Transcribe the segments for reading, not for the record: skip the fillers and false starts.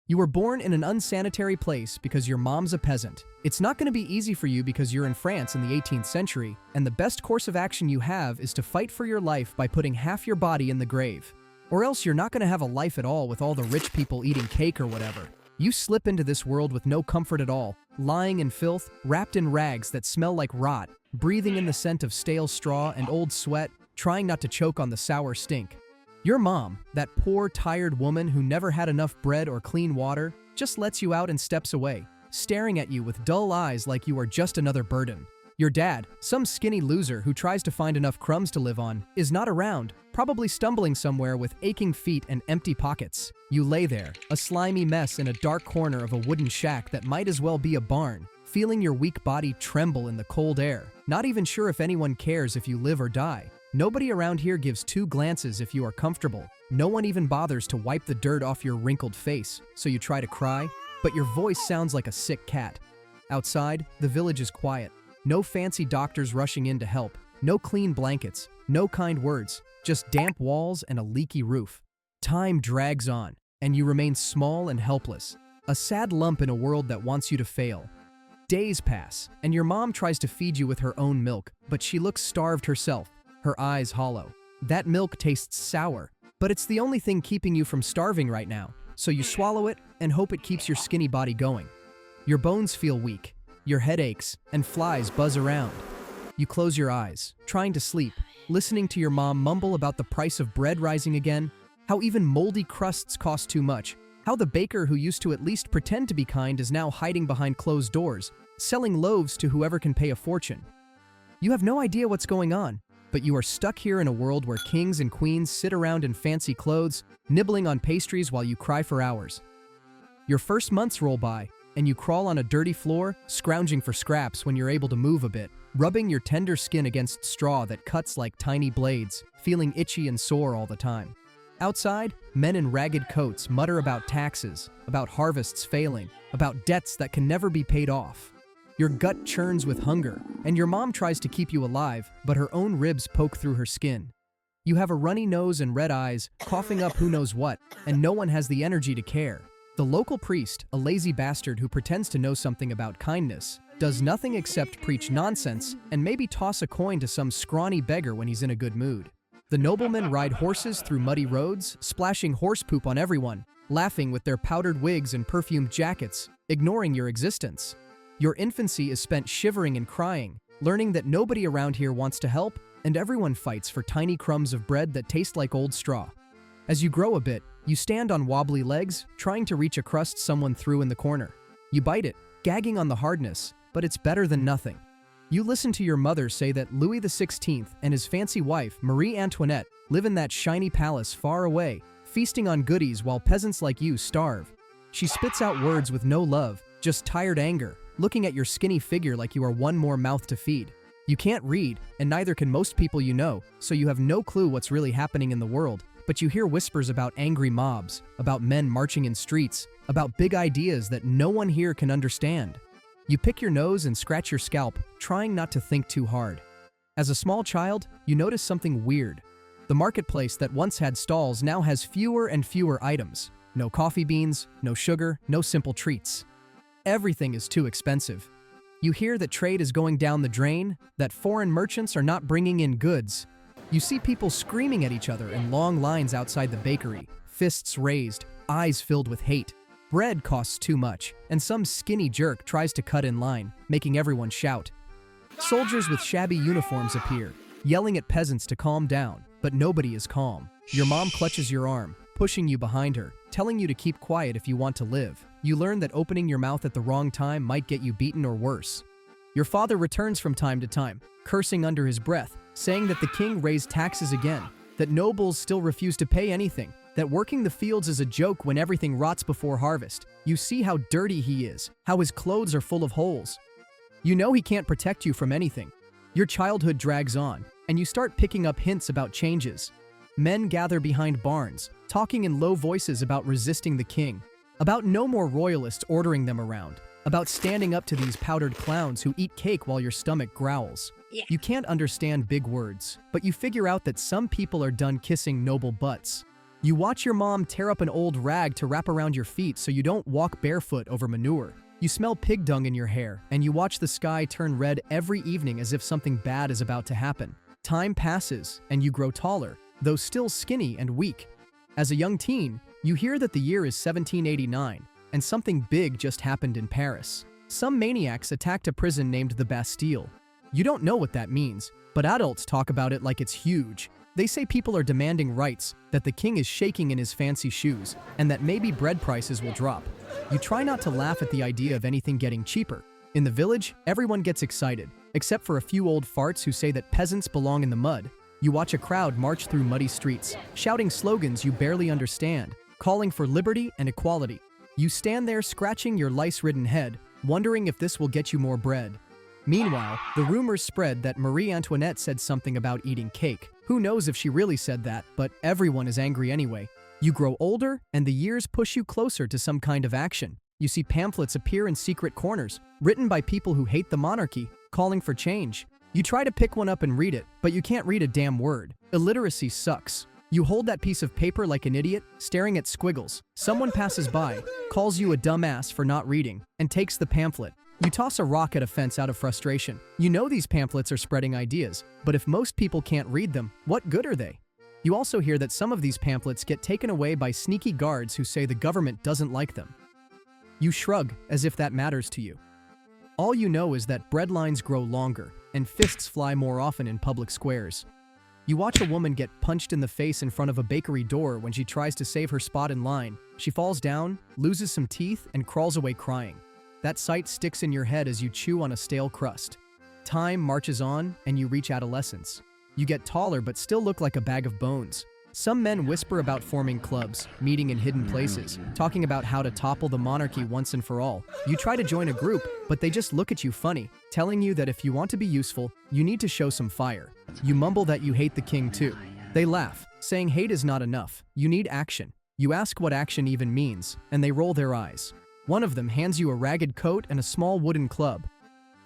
You were born in an unsanitary place because your mom's a peasant. It's not going to be easy for you because you're in France in the 18th century, and the best course of action you have is to fight for your life by putting half your body in the grave. Or else you're not going to have a life at all with all the rich people eating cake or whatever. You slip into this world with no comfort at all, lying in filth, wrapped in rags that smell like rot, breathing in the scent of stale straw and old sweat, trying not to choke on the sour stink. Your mom, that poor, tired woman who never had enough bread or clean water, just lets you out and steps away, staring at you with dull eyes like you are just another burden. Your dad, some skinny loser who tries to find enough crumbs to live on, is not around, probably stumbling somewhere with aching feet and empty pockets. You lay there, a slimy mess in a dark corner of a wooden shack that might as well be a barn, feeling your weak body tremble in the cold air, not even sure if anyone cares if you live or die. Nobody around here gives two glances if you are comfortable. No one even bothers to wipe the dirt off your wrinkled face, so you try to cry, but your voice sounds like a sick cat. Outside, the village is quiet. No fancy doctors rushing in to help, no clean blankets, no kind words, just damp walls and a leaky roof. Time drags on, and you remain small and helpless, a sad lump in a world that wants you to fail. Days pass, and your mom tries to feed you with her own milk, but she looks starved herself, her eyes hollow. That milk tastes sour, but it's the only thing keeping you from starving right now, so you swallow it and hope it keeps your skinny body going. Your bones feel weak. Your head aches, and flies buzz around. You close your eyes, trying to sleep, listening to your mom mumble about the price of bread rising again, how even moldy crusts cost too much, how the baker who used to at least pretend to be kind is now hiding behind closed doors, selling loaves to whoever can pay a fortune. You have no idea what's going on, but you are stuck here in a world where kings and queens sit around in fancy clothes, nibbling on pastries while you cry for hours. Your first months roll by, and you crawl on a dirty floor, scrounging for scraps when you're able to move a bit, rubbing your tender skin against straw that cuts like tiny blades, feeling itchy and sore all the time. Outside, men in ragged coats mutter about taxes, about harvests failing, about debts that can never be paid off. Your gut churns with hunger, and your mom tries to keep you alive, but her own ribs poke through her skin. You have a runny nose and red eyes, coughing up who knows what, and no one has the energy to care. The local priest, a lazy bastard who pretends to know something about kindness, does nothing except preach nonsense and maybe toss a coin to some scrawny beggar when he's in a good mood. The noblemen ride horses through muddy roads, splashing horse poop on everyone, laughing with their powdered wigs and perfumed jackets, ignoring your existence. Your infancy is spent shivering and crying, learning that nobody around here wants to help, and everyone fights for tiny crumbs of bread that taste like old straw. As you grow a bit, you stand on wobbly legs, trying to reach a crust someone threw in the corner. You bite it, gagging on the hardness, but it's better than nothing. You listen to your mother say that Louis XVI and his fancy wife, Marie Antoinette, live in that shiny palace far away, feasting on goodies while peasants like you starve. She spits out words with no love, just tired anger, looking at your skinny figure like you are one more mouth to feed. You can't read, and neither can most people you know, so you have no clue what's really happening in the world. But you hear whispers about angry mobs, about men marching in streets, about big ideas that no one here can understand. You pick your nose and scratch your scalp, trying not to think too hard. As a small child, you notice something weird. The marketplace that once had stalls now has fewer and fewer items. No coffee beans, no sugar, no simple treats. Everything is too expensive. You hear that trade is going down the drain, that foreign merchants are not bringing in goods. You see people screaming at each other in long lines outside the bakery, fists raised, eyes filled with hate. Bread costs too much, and some skinny jerk tries to cut in line, making everyone shout. Soldiers with shabby uniforms appear, yelling at peasants to calm down, but nobody is calm. Your mom clutches your arm, pushing you behind her, telling you to keep quiet if you want to live. You learn that opening your mouth at the wrong time might get you beaten or worse. Your father returns from time to time, cursing under his breath, saying that the king raised taxes again, that nobles still refuse to pay anything, that working the fields is a joke when everything rots before harvest. You see how dirty he is, how his clothes are full of holes. You know he can't protect you from anything. Your childhood drags on, and you start picking up hints about changes. Men gather behind barns, talking in low voices about resisting the king, about no more royalists ordering them around, about standing up to these powdered clowns who eat cake while your stomach growls. Yeah. You can't understand big words, but you figure out that some people are done kissing noble butts. You watch your mom tear up an old rag to wrap around your feet so you don't walk barefoot over manure. You smell pig dung in your hair, and you watch the sky turn red every evening as if something bad is about to happen. Time passes, and you grow taller, though still skinny and weak. As a young teen, you hear that the year is 1789, and something big just happened in Paris. Some maniacs attacked a prison named the Bastille. You don't know what that means, but adults talk about it like it's huge. They say people are demanding rights, that the king is shaking in his fancy shoes, and that maybe bread prices will drop. You try not to laugh at the idea of anything getting cheaper. In the village, everyone gets excited, except for a few old farts who say that peasants belong in the mud. You watch a crowd march through muddy streets, shouting slogans you barely understand, calling for liberty and equality. You stand there scratching your lice-ridden head, wondering if this will get you more bread. Meanwhile, the rumors spread that Marie Antoinette said something about eating cake. Who knows if she really said that, but everyone is angry anyway. You grow older, and the years push you closer to some kind of action. You see pamphlets appear in secret corners, written by people who hate the monarchy, calling for change. You try to pick one up and read it, but you can't read a damn word. Illiteracy sucks. You hold that piece of paper like an idiot, staring at squiggles. Someone passes by, calls you a dumbass for not reading, and takes the pamphlet. You toss a rock at a fence out of frustration. You know these pamphlets are spreading ideas, but if most people can't read them, what good are they? You also hear that some of these pamphlets get taken away by sneaky guards who say the government doesn't like them. You shrug, as if that matters to you. All you know is that bread lines grow longer, and fists fly more often in public squares. You watch a woman get punched in the face in front of a bakery door when she tries to save her spot in line. She falls down, loses some teeth, and crawls away crying. That sight sticks in your head as you chew on a stale crust. Time marches on, and you reach adolescence. You get taller but still look like a bag of bones. Some men whisper about forming clubs, meeting in hidden places, talking about how to topple the monarchy once and for all. You try to join a group, but they just look at you funny, telling you that if you want to be useful, you need to show some fire. You mumble that you hate the king too. They laugh, saying hate is not enough, you need action. You ask what action even means, and they roll their eyes. One of them hands you a ragged coat and a small wooden club.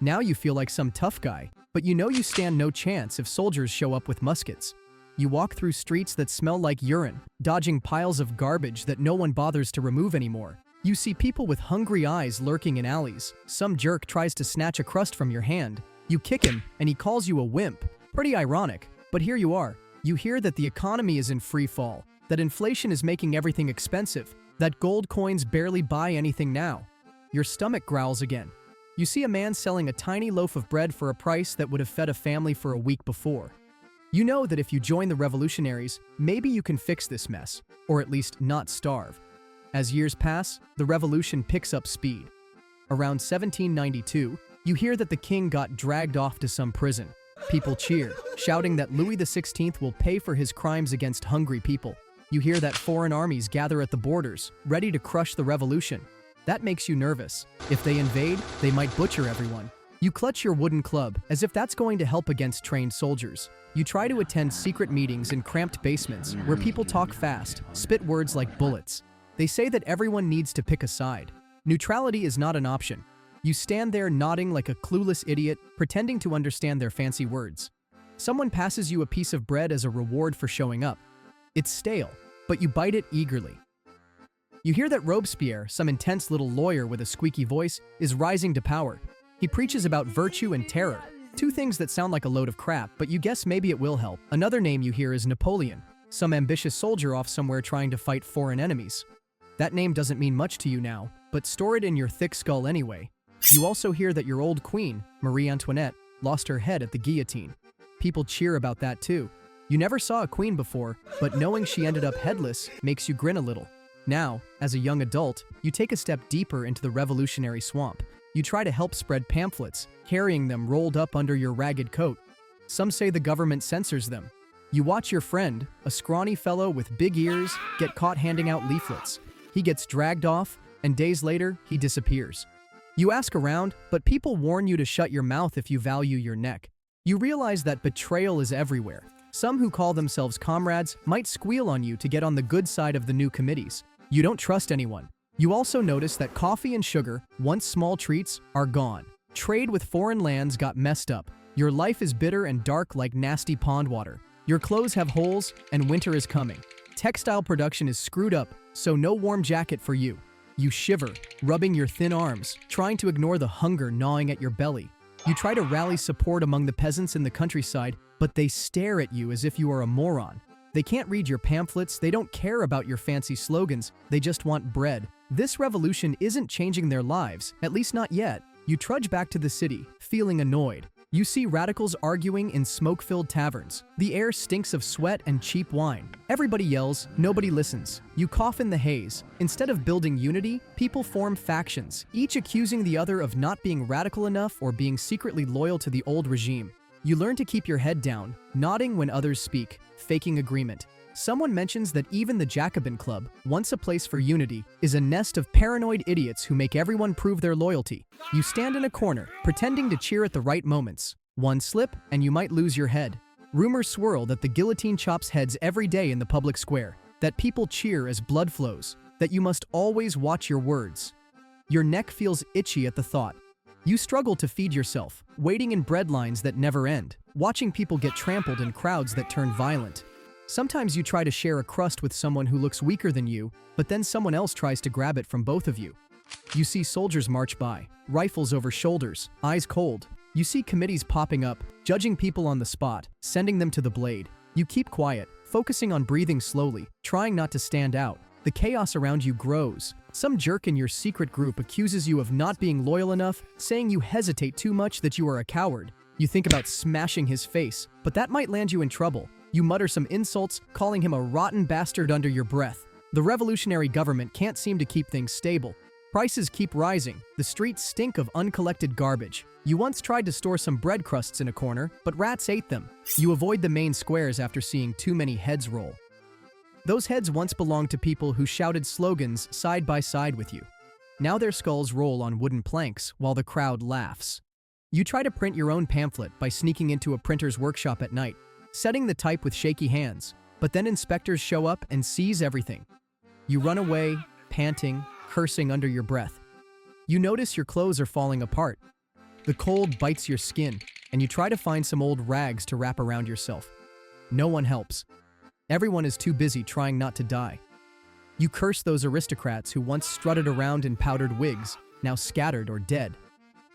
Now you feel like some tough guy, but you know you stand no chance if soldiers show up with muskets. You walk through streets that smell like urine, dodging piles of garbage that no one bothers to remove anymore. You see people with hungry eyes lurking in alleys. Some jerk tries to snatch a crust from your hand. You kick him, and he calls you a wimp. Pretty ironic, but here you are. You hear that the economy is in free fall, that inflation is making everything expensive, that gold coins barely buy anything now. Your stomach growls again. You see a man selling a tiny loaf of bread for a price that would have fed a family for a week before. You know that if you join the revolutionaries, maybe you can fix this mess, or at least not starve. As years pass, the revolution picks up speed. Around 1792, you hear that the king got dragged off to some prison. People cheer, shouting that Louis XVI will pay for his crimes against hungry people. You hear that foreign armies gather at the borders, ready to crush the revolution. That makes you nervous. If they invade, they might butcher everyone. You clutch your wooden club, as if that's going to help against trained soldiers. You try to attend secret meetings in cramped basements, where people talk fast, spit words like bullets. They say that everyone needs to pick a side. Neutrality is not an option. You stand there nodding like a clueless idiot, pretending to understand their fancy words. Someone passes you a piece of bread as a reward for showing up. It's stale, but you bite it eagerly. You hear that Robespierre, some intense little lawyer with a squeaky voice, is rising to power. He preaches about virtue and terror, two things that sound like a load of crap, but you guess maybe it will help. Another name you hear is Napoleon, some ambitious soldier off somewhere trying to fight foreign enemies. That name doesn't mean much to you now, but store it in your thick skull anyway. You also hear that your old queen, Marie Antoinette, lost her head at the guillotine. People cheer about that too. You never saw a queen before, but knowing she ended up headless makes you grin a little. Now, as a young adult, you take a step deeper into the revolutionary swamp. You try to help spread pamphlets, carrying them rolled up under your ragged coat. Some say the government censors them. You watch your friend, a scrawny fellow with big ears, get caught handing out leaflets. He gets dragged off, and days later, he disappears. You ask around, but people warn you to shut your mouth if you value your neck. You realize that betrayal is everywhere. Some who call themselves comrades might squeal on you to get on the good side of the new committees. You don't trust anyone. You also notice that coffee and sugar, once small treats, are gone. Trade with foreign lands got messed up. Your life is bitter and dark like nasty pond water. Your clothes have holes, and winter is coming. Textile production is screwed up, so no warm jacket for you. You shiver, rubbing your thin arms, trying to ignore the hunger gnawing at your belly. You try to rally support among the peasants in the countryside, but they stare at you as if you are a moron. They can't read your pamphlets, they don't care about your fancy slogans, they just want bread. This revolution isn't changing their lives, at least not yet. You trudge back to the city, feeling annoyed. You see radicals arguing in smoke-filled taverns. The air stinks of sweat and cheap wine. Everybody yells, nobody listens. You cough in the haze. Instead of building unity, people form factions, each accusing the other of not being radical enough or being secretly loyal to the old regime. You learn to keep your head down, nodding when others speak, faking agreement. Someone mentions that even the Jacobin Club, once a place for unity, is a nest of paranoid idiots who make everyone prove their loyalty. You stand in a corner, pretending to cheer at the right moments. One slip, and you might lose your head. Rumors swirl that the guillotine chops heads every day in the public square, that people cheer as blood flows, that you must always watch your words. Your neck feels itchy at the thought. You struggle to feed yourself, waiting in bread lines that never end, watching people get trampled in crowds that turn violent. Sometimes you try to share a crust with someone who looks weaker than you, but then someone else tries to grab it from both of you. You see soldiers march by, rifles over shoulders, eyes cold. You see committees popping up, judging people on the spot, sending them to the blade. You keep quiet, focusing on breathing slowly, trying not to stand out. The chaos around you grows. Some jerk in your secret group accuses you of not being loyal enough, saying you hesitate too much, that you are a coward. You think about smashing his face, but that might land you in trouble. You mutter some insults, calling him a rotten bastard under your breath. The revolutionary government can't seem to keep things stable. Prices keep rising. The streets stink of uncollected garbage. You once tried to store some bread crusts in a corner, but rats ate them. You avoid the main squares after seeing too many heads roll. Those heads once belonged to people who shouted slogans side by side with you. Now their skulls roll on wooden planks while the crowd laughs. You try to print your own pamphlet by sneaking into a printer's workshop at night, setting the type with shaky hands, but then inspectors show up and seize everything. You run away, panting, cursing under your breath. You notice your clothes are falling apart. The cold bites your skin, and you try to find some old rags to wrap around yourself. No one helps. Everyone is too busy trying not to die. You curse those aristocrats who once strutted around in powdered wigs, now scattered or dead.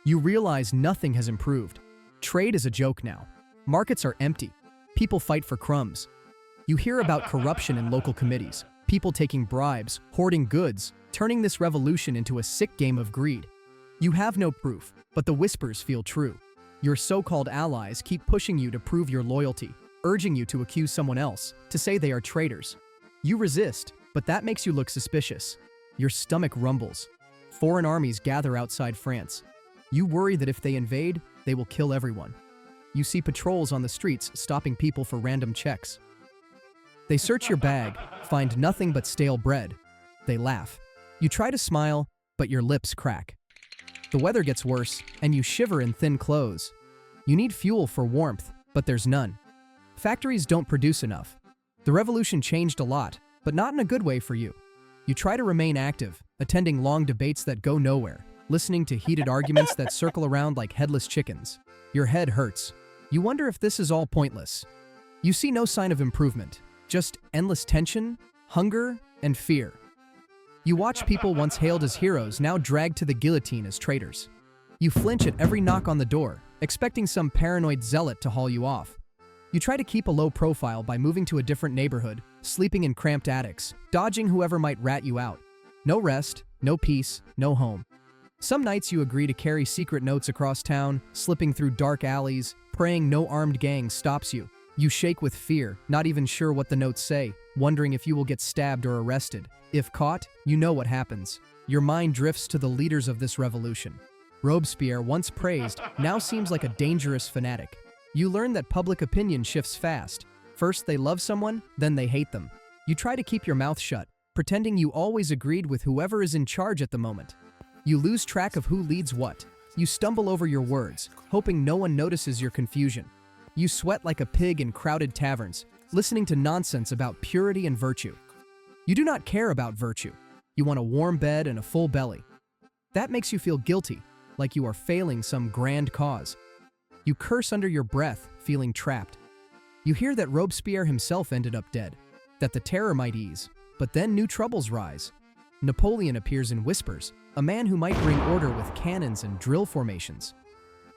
You realize nothing has improved. Trade is a joke now. Markets are empty. People fight for crumbs. You hear about corruption in local committees, people taking bribes, hoarding goods, turning this revolution into a sick game of greed. You have no proof, but the whispers feel true. Your so-called allies keep pushing you to prove your loyalty, urging you to accuse someone else, to say they are traitors. You resist, but that makes you look suspicious. Your stomach rumbles. Foreign armies gather outside France. You worry that if they invade, they will kill everyone. You see patrols on the streets stopping people for random checks. They search your bag, find nothing but stale bread. They laugh. You try to smile, but your lips crack. The weather gets worse, and you shiver in thin clothes. You need fuel for warmth, but there's none. Factories don't produce enough. The revolution changed a lot, but not in a good way for you. You try to remain active, attending long debates that go nowhere, listening to heated arguments that circle around like headless chickens. Your head hurts. You wonder if this is all pointless. You see no sign of improvement, just endless tension, hunger, and fear. You watch people once hailed as heroes now dragged to the guillotine as traitors. You flinch at every knock on the door, expecting some paranoid zealot to haul you off. You try to keep a low profile by moving to a different neighborhood, sleeping in cramped attics, dodging whoever might rat you out. No rest, no peace, no home. Some nights you agree to carry secret notes across town, slipping through dark alleys, praying no armed gang stops you. You shake with fear, not even sure what the notes say, wondering if you will get stabbed or arrested. If caught, you know what happens. Your mind drifts to the leaders of this revolution. Robespierre, once praised, now seems like a dangerous fanatic. You learn that public opinion shifts fast. First they love someone, then they hate them. You try to keep your mouth shut, pretending you always agreed with whoever is in charge at the moment. You lose track of who leads what. You stumble over your words, hoping no one notices your confusion. You sweat like a pig in crowded taverns, listening to nonsense about purity and virtue. You do not care about virtue. You want a warm bed and a full belly. That makes you feel guilty, like you are failing some grand cause. You curse under your breath, feeling trapped. You hear that Robespierre himself ended up dead. that the terror might ease, but then new troubles rise. Napoleon appears in whispers, a man who might bring order with cannons and drill formations.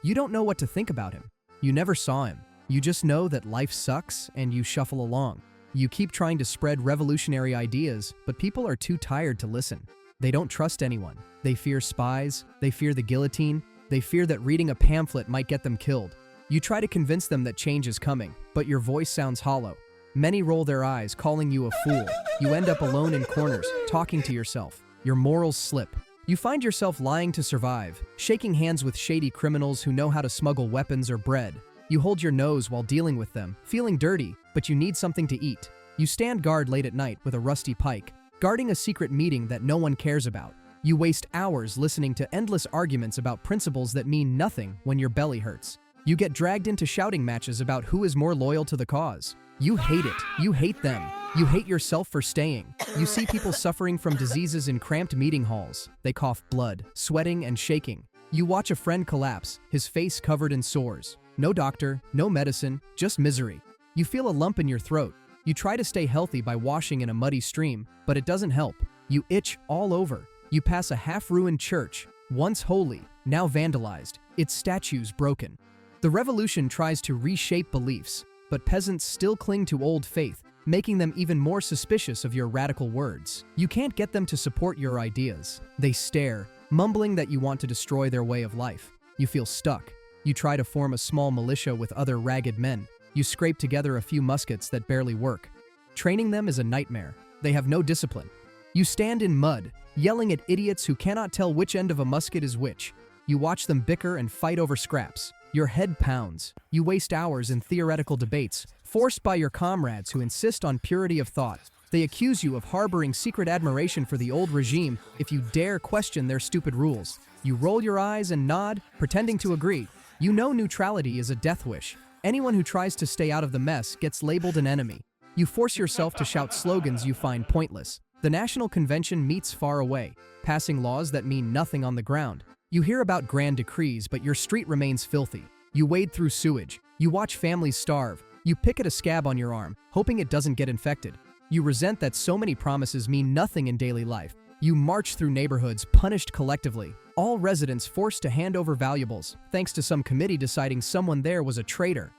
You don't know what to think about him. You never saw him. You just know that life sucks and you shuffle along. You keep trying to spread revolutionary ideas, but people are too tired to listen. They don't trust anyone. They fear spies, they fear the guillotine, they fear that reading a pamphlet might get them killed. You try to convince them that change is coming, but your voice sounds hollow. Many roll their eyes, calling you a fool. You end up alone in corners, talking to yourself. Your morals slip. You find yourself lying to survive, shaking hands with shady criminals who know how to smuggle weapons or bread. You hold your nose while dealing with them, feeling dirty, but you need something to eat. You stand guard late at night with a rusty pike, guarding a secret meeting that no one cares about. You waste hours listening to endless arguments about principles that mean nothing when your belly hurts. You get dragged into shouting matches about who is more loyal to the cause. You hate it. You hate them. You hate yourself for staying. You see people suffering from diseases in cramped meeting halls. They cough blood, sweating and shaking. You watch a friend collapse, his face covered in sores. No doctor, no medicine, just misery. You feel a lump in your throat. You try to stay healthy by washing in a muddy stream, but it doesn't help. You itch all over. You pass a half-ruined church, once holy, now vandalized, its statues broken. The revolution tries to reshape beliefs, but peasants still cling to old faith, making them even more suspicious of your radical words. You can't get them to support your ideas. They stare, mumbling that you want to destroy their way of life. You feel stuck. You try to form a small militia with other ragged men. You scrape together a few muskets that barely work. Training them is a nightmare. They have no discipline. You stand in mud, yelling at idiots who cannot tell which end of a musket is which. You watch them bicker and fight over scraps. Your head pounds. You waste hours in theoretical debates, forced by your comrades who insist on purity of thought. They accuse you of harboring secret admiration for the old regime if you dare question their stupid rules. You roll your eyes and nod, pretending to agree. You know neutrality is a death wish. Anyone who tries to stay out of the mess gets labeled an enemy. You force yourself to shout slogans you find pointless. The National Convention meets far away, passing laws that mean nothing on the ground. You hear about grand decrees, but your street remains filthy. You wade through sewage. You watch families starve. You pick at a scab on your arm, hoping it doesn't get infected. You resent that so many promises mean nothing in daily life. You march through neighborhoods, punished collectively. All residents forced to hand over valuables, thanks to some committee deciding someone there was a traitor.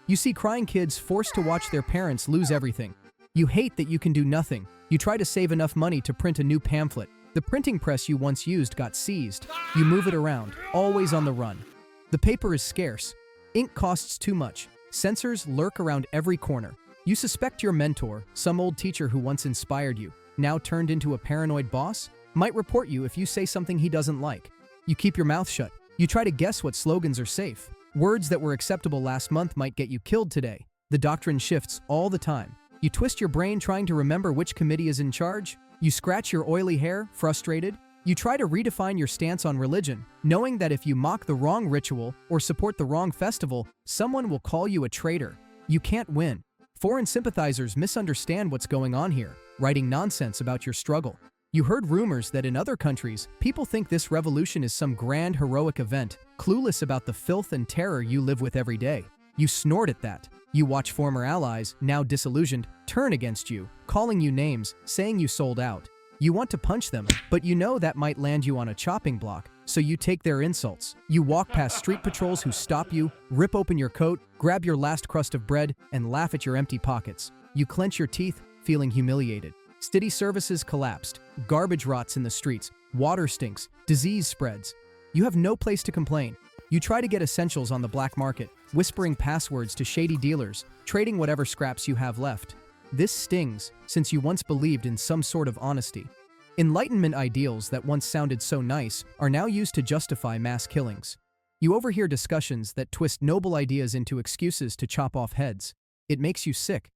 You see crying kids forced to watch their parents lose everything. You hate that you can do nothing. You try to save enough money to print a new pamphlet. The printing press you once used got seized. You move it around, always on the run. The paper is scarce. Ink costs too much. Censors lurk around every corner. You suspect your mentor, some old teacher who once inspired you, now turned into a paranoid boss, might report you if you say something he doesn't like. You keep your mouth shut. You try to guess what slogans are safe. Words that were acceptable last month might get you killed today. The doctrine shifts all the time. You twist your brain trying to remember which committee is in charge. You scratch your oily hair, frustrated. You try to redefine your stance on religion, knowing that if you mock the wrong ritual or support the wrong festival, someone will call you a traitor. You can't win. Foreign sympathizers misunderstand what's going on here, writing nonsense about your struggle. You heard rumors that in other countries, people think this revolution is some grand heroic event, clueless about the filth and terror you live with every day. You snort at that. You watch former allies, now disillusioned, turn against you, calling you names, saying you sold out. You want to punch them, but you know that might land you on a chopping block, so you take their insults. You walk past street patrols who stop you, rip open your coat, grab your last crust of bread, and laugh at your empty pockets. You clench your teeth, feeling humiliated. City services collapsed, garbage rots in the streets, water stinks, disease spreads. You have no place to complain. You try to get essentials on the black market, whispering passwords to shady dealers, trading whatever scraps you have left. This stings, since you once believed in some sort of honesty. Enlightenment ideals that once sounded so nice are now used to justify mass killings. You overhear discussions that twist noble ideas into excuses to chop off heads. It makes you sick.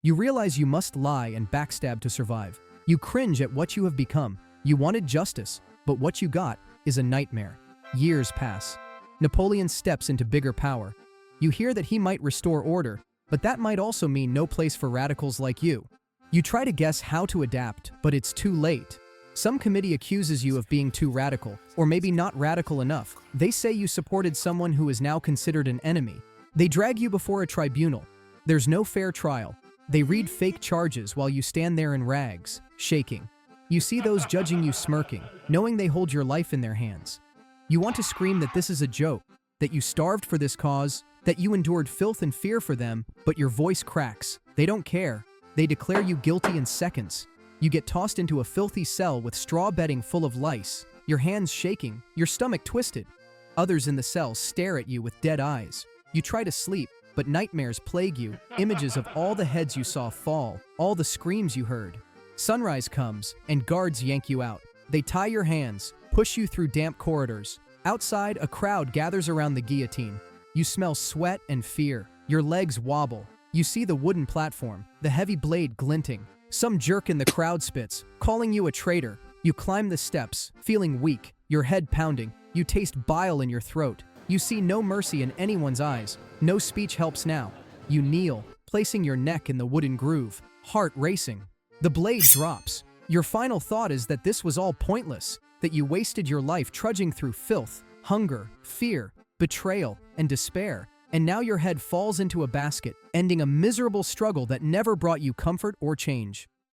You realize you must lie and backstab to survive. You cringe at what you have become. You wanted justice, but what you got is a nightmare. Years pass. Napoleon steps into bigger power. You hear that he might restore order, but that might also mean no place for radicals like you. You try to guess how to adapt, but it's too late. Some committee accuses you of being too radical, or maybe not radical enough. They say you supported someone who is now considered an enemy. They drag you before a tribunal. There's no fair trial. They read fake charges while you stand there in rags, shaking. You see those judging you smirking, knowing they hold your life in their hands. You want to scream that this is a joke, that you starved for this cause, that you endured filth and fear for them, but your voice cracks. They don't care. They declare you guilty in seconds. You get tossed into a filthy cell with straw bedding full of lice, your hands shaking, your stomach twisted. Others in the cell stare at you with dead eyes. You try to sleep, but nightmares plague you, images of all the heads you saw fall, all the screams you heard. Sunrise comes, and guards yank you out. They tie your hands, push you through damp corridors. Outside, a crowd gathers around the guillotine. You smell sweat and fear. Your legs wobble. You see the wooden platform, the heavy blade glinting. Some jerk in the crowd spits, calling you a traitor. You climb the steps, feeling weak, your head pounding. You taste bile in your throat. You see no mercy in anyone's eyes. No speech helps now. You kneel, placing your neck in the wooden groove, heart racing. The blade drops. Your final thought is that this was all pointless, that you wasted your life trudging through filth, hunger, fear, betrayal, and despair, and now your head falls into a basket, ending a miserable struggle that never brought you comfort or change.